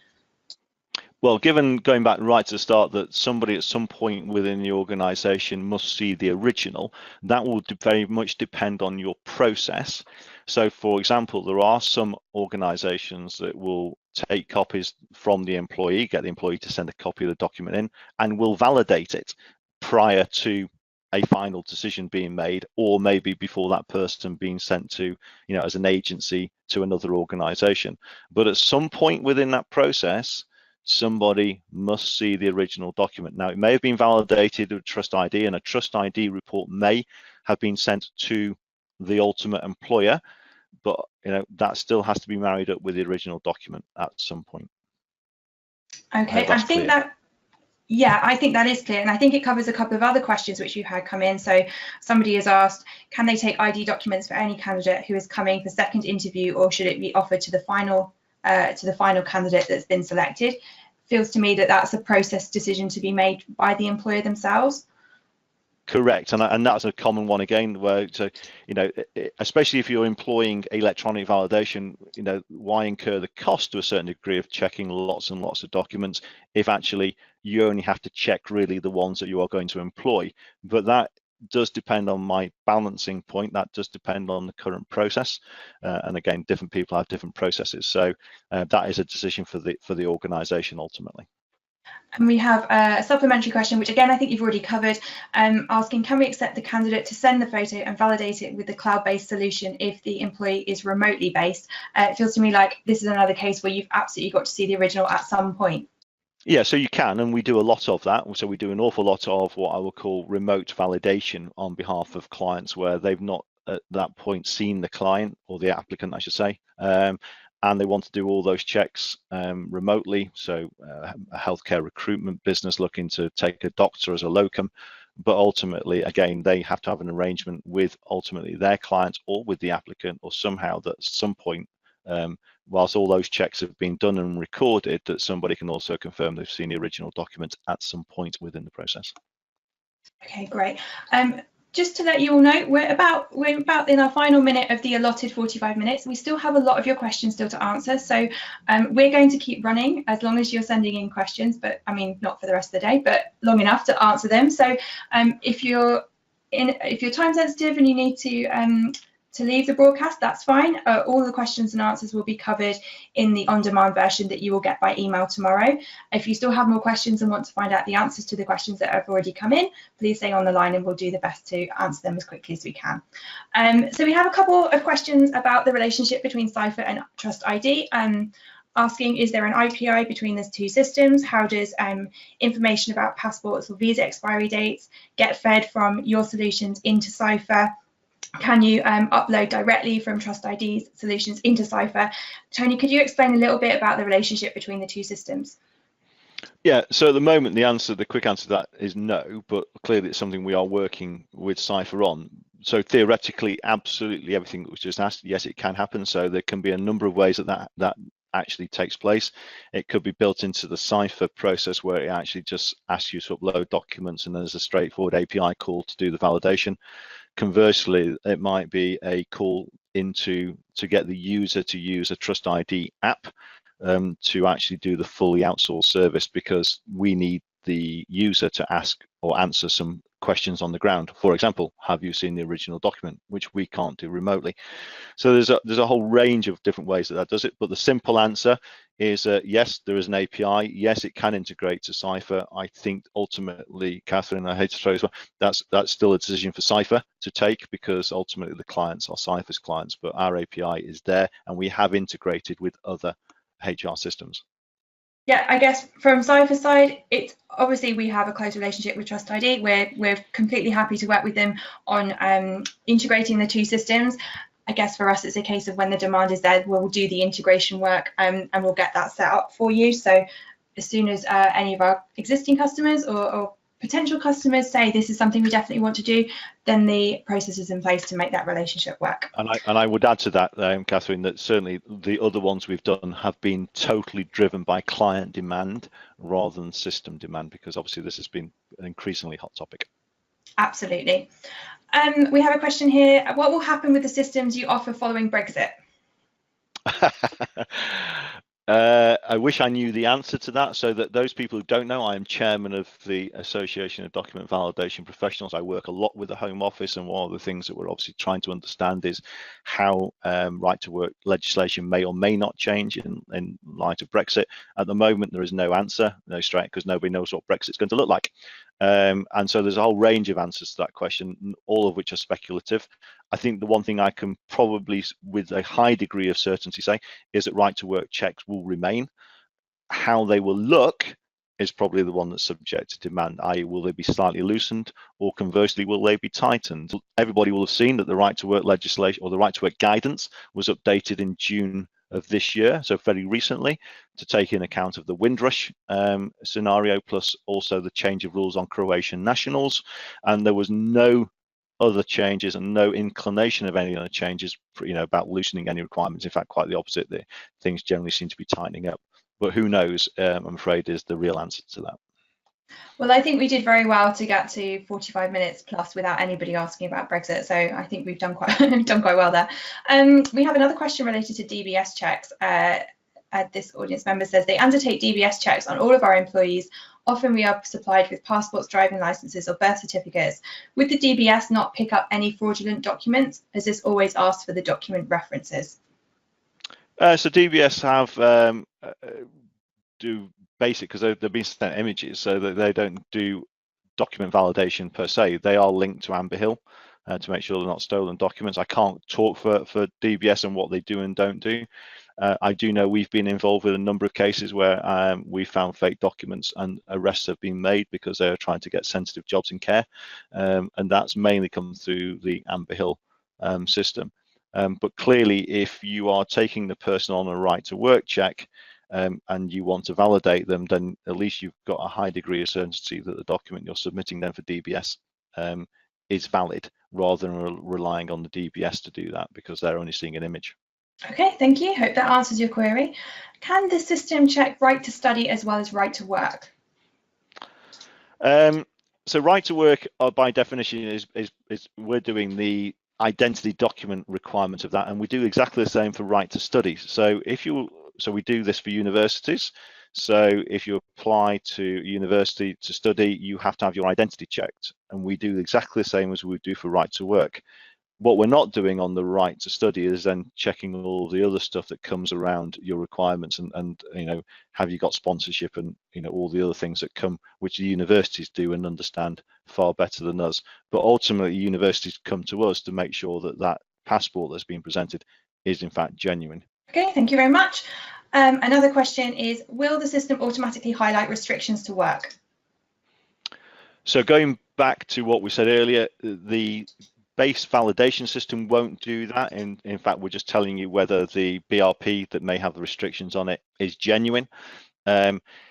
Well, given going back right to the start that somebody at some point within the organization must see the original, that will very much depend on your process. So, for example, there are some organizations that will take copies from the employee, get the employee to send a copy of the document in, and will validate it prior to a final decision being made, or maybe before that person being sent to, as an agency to another organization. But at some point within that process, somebody must see the original document. Now, it may have been validated with TrustID, and a TrustID report may have been sent to the ultimate employer, but that still has to be married up with the original document at some point. Okay, I think that, yeah, I think that is clear, and I think it covers a couple of other questions which you've had come in. So somebody has asked, can they take ID documents for any candidate who is coming for second interview, or should it be offered to the final candidate that's been selected? Feels to me that that's a process decision to be made by the employer themselves. Correct, and that's a common one again, where especially if you're employing electronic validation, why incur the cost to a certain degree of checking lots and lots of documents if actually you only have to check really the ones that you are going to employ? But that does depend on my balancing point. That does depend on the current process, and again, different people have different processes. So that is a decision for the organisation ultimately. And we have a supplementary question, which again, I think you've already covered, asking, can we accept the candidate to send the photo and validate it with the cloud-based solution if the employee is remotely based? It feels to me like this is another case where you've absolutely got to see the original at some point. Yeah, so you can, and we do a lot of that. So we do an awful lot of what I will call remote validation on behalf of clients where they've not at that point seen the client, or the applicant, I should say, and they want to do all those checks remotely. So a healthcare recruitment business looking to take a doctor as a locum, but ultimately, again, they have to have an arrangement with ultimately their client or with the applicant, or somehow that at some point, whilst all those checks have been done and recorded, that somebody can also confirm they've seen the original document at some point within the process. Okay, great. Just to let you all know, we're about in our final minute of the allotted 45 minutes. We still have a lot of your questions still to answer, so we're going to keep running as long as you're sending in questions, but I mean not for the rest of the day, but long enough to answer them. So if you're time sensitive and you need to leave the broadcast, that's fine. All the questions and answers will be covered in the on-demand version that you will get by email tomorrow. If you still have more questions and want to find out the answers to the questions that have already come in, please stay on the line and we'll do the best to answer them as quickly as we can. So we have a couple of questions about the relationship between Ciphr and TrustID. Asking, is there an API between those two systems? How does information about passports or visa expiry dates get fed from your solutions into Ciphr? Can you upload directly from TrustID's solutions into Ciphr? Tony, could you explain a little bit about the relationship between the two systems? Yeah, so at the moment, the quick answer to that is no, but clearly it's something we are working with Ciphr on. So theoretically, absolutely everything that was just asked, yes, it can happen. So there can be a number of ways that actually takes place. It could be built into the Ciphr process where it actually just asks you to upload documents and there's a straightforward API call to do the validation. Conversely, it might be a call to get the user to use a TrustID app to actually do the fully outsourced service, because we need the user to ask or answer some questions on the ground. For example, have you seen the original document, which we can't do remotely. So there's a whole range of different ways that does it, but the simple answer is yes, there is an API. Yes, it can integrate to Ciphr. I think ultimately, Catherine, I hate to throw this one, that's still a decision for Ciphr to take, because ultimately the clients are Ciphr's clients, but our API is there and we have integrated with other HR systems. Yeah, I guess from Ciphr's side, it's obviously we have a close relationship with TrustID. We're completely happy to work with them on integrating the two systems. I guess for us, it's a case of when the demand is there, we'll do the integration work and we'll get that set up for you. So as soon as any of our existing customers or potential customers say this is something we definitely want to do, then the process is in place to make that relationship work. And I would add to that, Catherine, that certainly the other ones we've done have been totally driven by client demand rather than system demand, because obviously this has been an increasingly hot topic. Absolutely. We have a question here. What will happen with the systems you offer following Brexit? I wish I knew the answer to that. So that those people who don't know, I am chairman of the Association of Document Validation Professionals. I work a lot with the Home Office, and one of the things that we're obviously trying to understand is how right to work legislation may or may not change in light of Brexit. At the moment, there is no answer, no straight, because nobody knows what Brexit's going to look like. And so there's a whole range of answers to that question, all of which are speculative. I think the one thing I can probably, with a high degree of certainty, say is that right to work checks will remain. How they will look is probably the one that's subject to demand, i.e. will they be slightly loosened, or conversely, will they be tightened? Everybody will have seen that the right to work legislation, or the right to work guidance, was updated in June of this year, so very recently, to take in account of the Windrush scenario, plus also the change of rules on Croatian nationals. And there was no other changes and no inclination of any other changes, about loosening any requirements. In fact, quite the opposite. The things generally seem to be tightening up. But who knows, I'm afraid, is the real answer to that. Well, I think we did very well to get to 45 minutes plus without anybody asking about Brexit. So I think we've done quite well there. We have another question related to DBS checks. This audience member says they undertake DBS checks on all of our employees. Often we are supplied with passports, driving licenses, or birth certificates. Would the DBS not pick up any fraudulent documents, as this always asks for the document references? So DBS have do basic, because they've been sent images, so that they don't do document validation per se. They are linked to Amber Hill to make sure they're not stolen documents. I can't talk for DBS and what they do and don't do. I do know we've been involved with a number of cases where we found fake documents and arrests have been made because they are trying to get sensitive jobs in care, and that's mainly come through the Amber Hill system. But clearly, if you are taking the person on a right to work check, and you want to validate them, then at least you've got a high degree of certainty that the document you're submitting then for DBS is valid, rather than relying on the DBS to do that, because they're only seeing an image. Okay, thank you. Hope that answers your query. Can the system check right to study as well as right to work? So right to work, by definition, is we're doing the identity document requirement of that, and we do exactly the same for right to study. So we do this for universities. So if you apply to university to study, you have to have your identity checked, and we do exactly the same as we do for right to work. What we're not doing on the right to study is then checking all the other stuff that comes around your requirements, and have you got sponsorship, and all the other things that come, which the universities do and understand far better than us. But ultimately, universities come to us to make sure that that passport that's been presented is in fact genuine. Okay, thank you very much. Another question is, will the system automatically highlight restrictions to work? So going back to what we said earlier, the base validation system won't do that. In fact, we're just telling you whether the BRP that may have the restrictions on it is genuine.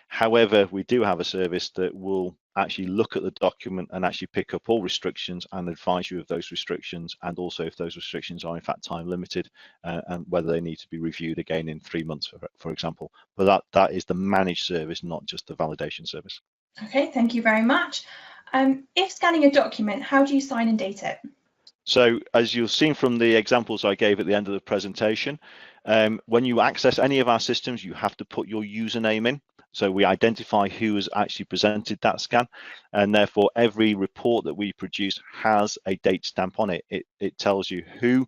However, we do have a service that will actually look at the document and actually pick up all restrictions and advise you of those restrictions, and also if those restrictions are in fact time limited, and whether they need to be reviewed again in 3 months, for example. But that is the managed service, not just the validation service. Okay, thank you very much. If scanning a document, how do you sign and date it? So as you've seen from the examples I gave at the end of the presentation, when you access any of our systems, you have to put your username in. So we identify who has actually presented that scan, and therefore every report that we produce has a date stamp on it. It tells you who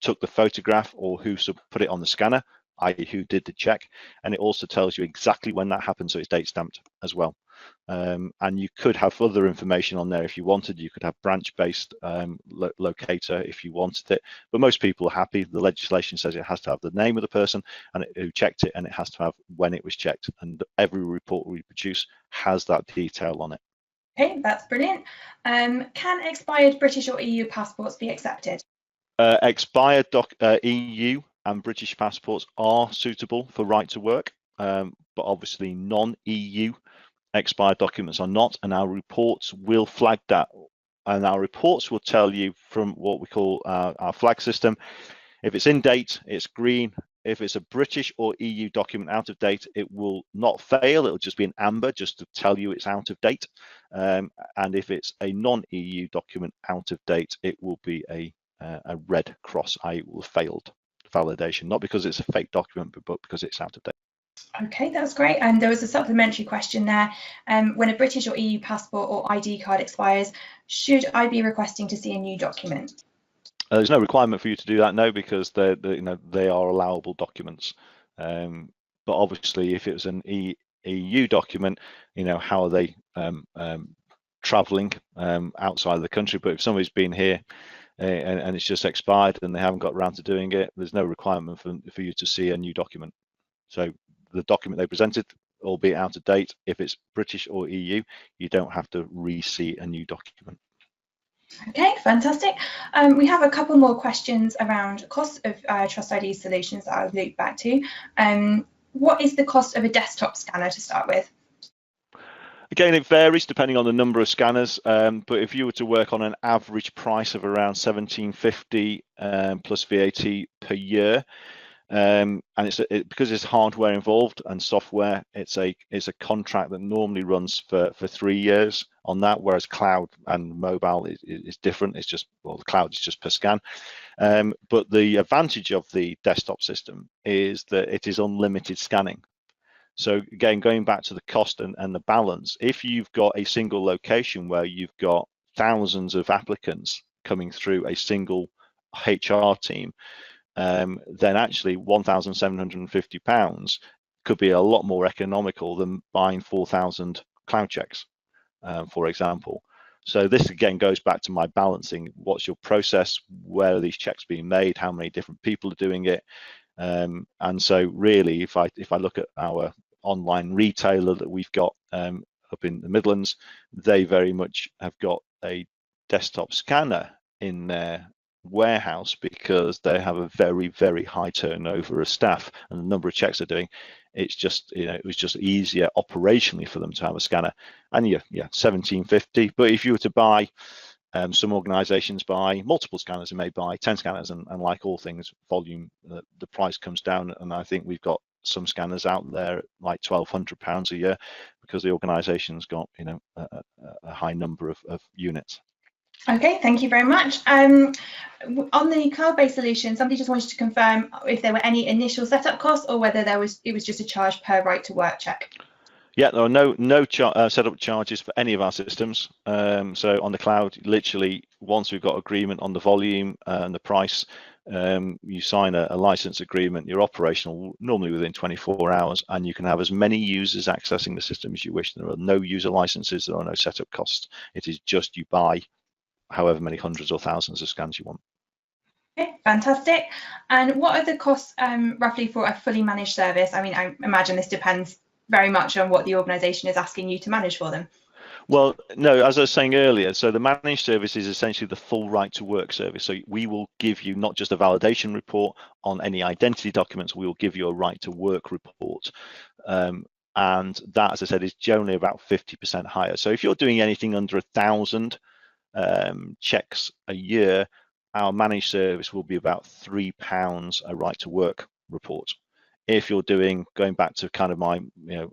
took the photograph or who put it on the scanner, i.e. who did the check, and it also tells you exactly when that happened, so it's date stamped as well. And you could have other information on there if you wanted. You could have branch-based locator if you wanted it, but most people are happy. The legislation says it has to have the name of the person and who checked it, and it has to have when it was checked, and every report we produce has that detail on it. Okay, that's brilliant. Can expired British or EU passports be accepted? Expired EU and British passports are suitable for right to work, but obviously non-EU expired documents are not, and our reports will flag that, and our reports will tell you from what we call our flag system. If it's in date, it's green. If it's a British or EU document out of date, it will not fail. It'll just be an amber, just to tell you it's out of date. And if it's a non-EU document out of date, it will be a red cross, i.e. it will have failed validation, not because it's a fake document, but because it's out of date. Okay, that's great. And there was a supplementary question there. When a British or EU passport or ID card expires, should I be requesting to see a new document? There's no requirement for you to do that, no, because they are allowable documents. But obviously, if it was an EU document, how are they travelling outside of the country? But if somebody's been here and it's just expired and they haven't got around to doing it, there's no requirement for you to see a new document. So the document they presented, albeit out of date, if it's British or EU, you don't have to re-see a new document. Okay, fantastic. We have a couple more questions around cost of TrustID solutions that I'll loop back to. What is the cost of a desktop scanner to start with? Again, it varies depending on the number of scanners, but if you were to work on an average price of around 1750 plus VAT per year, and because it's hardware involved and software, it's a contract that normally runs for 3 years on that, whereas cloud and mobile is different. It's just, well, the cloud is just per scan. But the advantage of the desktop system is that it is unlimited scanning. So again, going back to the cost and the balance, if you've got a single location where you've got thousands of applicants coming through a single HR team, then actually £1,750 could be a lot more economical than buying 4,000 cloud checks, for example. So this again goes back to my balancing. What's your process? Where are these checks being made? How many different people are doing it? And so really, if I look at our online retailer that we've got up in the Midlands, they very much have got a desktop scanner in their warehouse because they have a very, very high turnover of staff, and the number of checks they're doing, it's just, it was just easier operationally for them to have a scanner. And yeah, 1750. But if you were to buy, some organizations buy multiple scanners and may buy 10 scanners, and like all things volume, the price comes down. And I think we've got some scanners out there at like £1,200 a year because the organization's got a high number of units. Okay, thank you very much. On the cloud-based solution, somebody just wanted to confirm if there were any initial setup costs or whether it was just a charge per right to work check. Yeah, there are no setup charges for any of our systems. So on the cloud, literally, once we've got agreement on the volume and the price, you sign a license agreement. You're operational normally within 24 hours, and you can have as many users accessing the system as you wish. There are no user licenses. There are no setup costs. It is just you buy however many hundreds or thousands of scans you want. Okay, fantastic. And what are the costs roughly for a fully managed service? I mean, I imagine this depends very much on what the organisation is asking you to manage for them. Well, no, as I was saying earlier, so the managed service is essentially the full right to work service. So we will give you not just a validation report on any identity documents, we will give you a right to work report. And that, as I said, is generally about 50% higher. So if you're doing anything under 1,000 checks a year, our managed service will be about £3 a right to work report. If you're doing, going back to kind of my,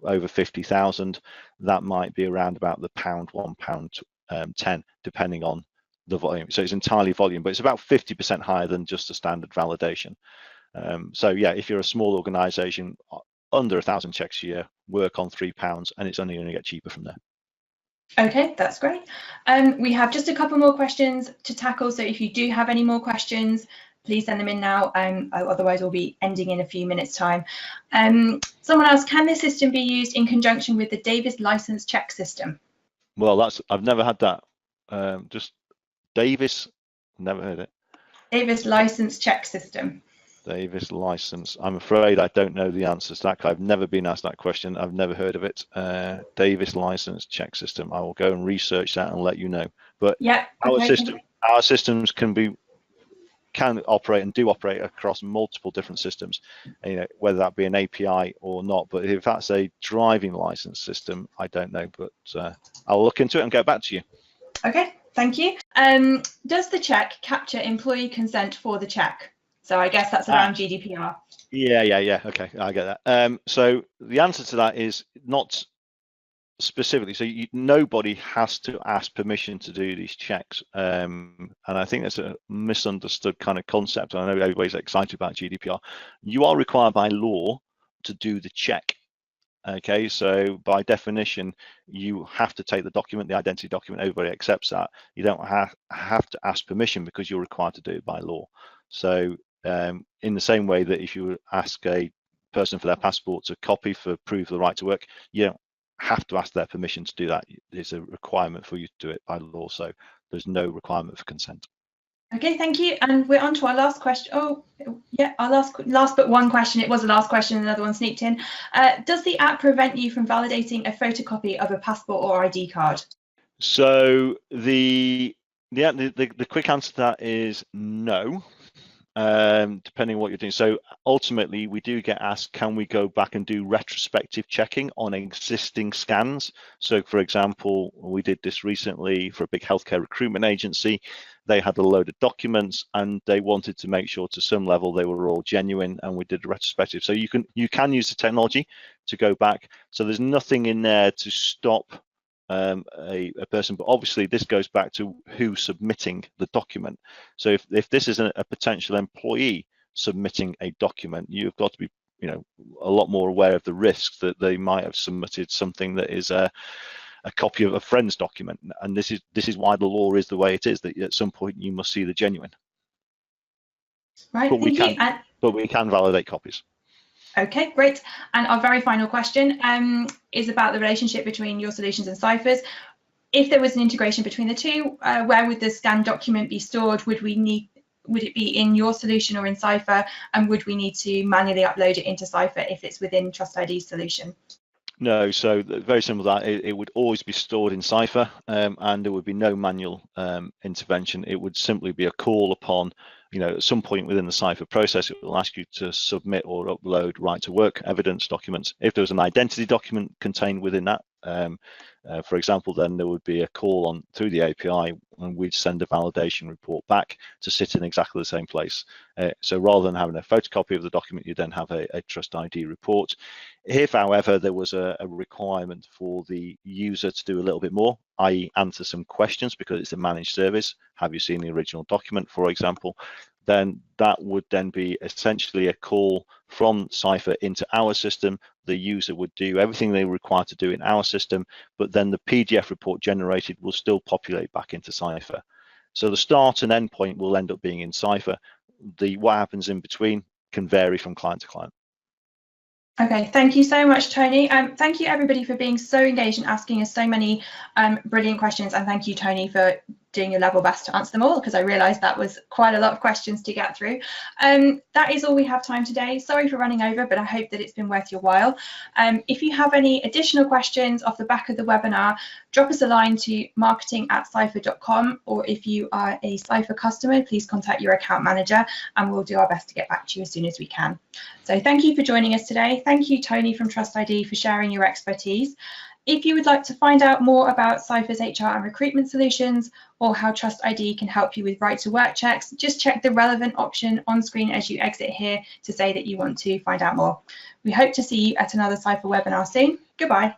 over 50,000, that might be around about the £1.10, depending on the volume. So it's entirely volume, but it's about 50% higher than just a standard validation. So yeah, if you're a small organization, under 1,000 checks a year, work on £3, and it's only going to get cheaper from there. Okay, that's great. We have just a couple more questions to tackle. So if you do have any more questions, please send them in now. Otherwise, we'll be ending in a few minutes' time. Someone else, can this system be used in conjunction with the Davis license check system? Well, I've never had that. Just Davis, never heard it. Davis license check system. Davis license. I'm afraid I don't know the answer to that. I've never been asked that question. I've never heard of it. Davis license check system. I will go and research that and let you know. But yeah, okay. Our systems can operate and do operate across multiple different systems. Whether that be an API or not. But if that's a driving license system, I don't know. But I'll look into it and get back to you. Okay, thank you. Does the check capture employee consent for the check? So I guess that's around GDPR. Yeah. Okay, I get that. So the answer to that is not specifically. So nobody has to ask permission to do these checks. And I think that's a misunderstood kind of concept. I know everybody's excited about GDPR. You are required by law to do the check. Okay, so by definition, you have to take the document, the identity document. Everybody accepts that. You don't have to ask permission because you're required to do it by law. So in the same way that if you ask a person for their passport to copy for proof of the right to work, you don't have to ask their permission to do that. It's a requirement for you to do it by law. So there's no requirement for consent. Okay, thank you. And we're on to our last question. Oh, yeah, our last but one question. It was the last question, another one sneaked in. Does the app prevent you from validating a photocopy of a passport or ID card? So the quick answer to that is no, depending on what you're doing. So ultimately, we do get asked, can we go back and do retrospective checking on existing scans? So for example, we did this recently for a big healthcare recruitment agency. They had a load of documents and they wanted to make sure to some level they were all genuine, and we did a retrospective. So you can use the technology to go back. So there's nothing in there to stop a person, but obviously this goes back to who's submitting the document. So if this is a potential employee submitting a document, you've got to be a lot more aware of the risks that they might have submitted something that is a copy of a friend's document, and this is why the law is the way it is, that at some point you must see the genuine. Right, but we can validate copies. Okay, great. And our very final question is about the relationship between your solutions and Ciphrs. If there was an integration between the two, where would the scanned document be stored? Would it be in your solution or in Ciphr? And would we need to manually upload it into Ciphr if it's within TrustID's solution? No, so very simple. That it would always be stored in Ciphr, and there would be no manual intervention. It would simply be a call upon, at some point within the Ciphr process, it will ask you to submit or upload right to work evidence documents. If there was an identity document contained within that, for example, then there would be a call on through the API, and we'd send a validation report back to sit in exactly the same place. So rather than having a photocopy of the document, you then have a TrustID report. If, however, there was a requirement for the user to do a little bit more, i.e. answer some questions because it's a managed service, have you seen the original document, for example, then that would then be essentially a call from Ciphr into our system. The user would do everything they were required to do in our system, but then the PDF report generated will still populate back into Ciphr. So the start and end point will end up being in Ciphr. What happens in between can vary from client to client. Okay, thank you so much, Tony. Thank you everybody for being so engaged and asking us so many brilliant questions, and thank you, Tony, for doing your level best to answer them all, because I realised that was quite a lot of questions to get through. That is all we have time today. Sorry for running over, but I hope that it's been worth your while. If you have any additional questions off the back of the webinar, drop us a line to marketing@ciphr.com, or if you are a Ciphr customer, please contact your account manager and we'll do our best to get back to you as soon as we can. So thank you for joining us today. Thank you, Tony from TrustID, for sharing your expertise. If you would like to find out more about Ciphr's HR and recruitment solutions, or how TrustID can help you with right to work checks, just check the relevant option on screen as you exit here to say that you want to find out more. We hope to see you at another Ciphr webinar soon. Goodbye.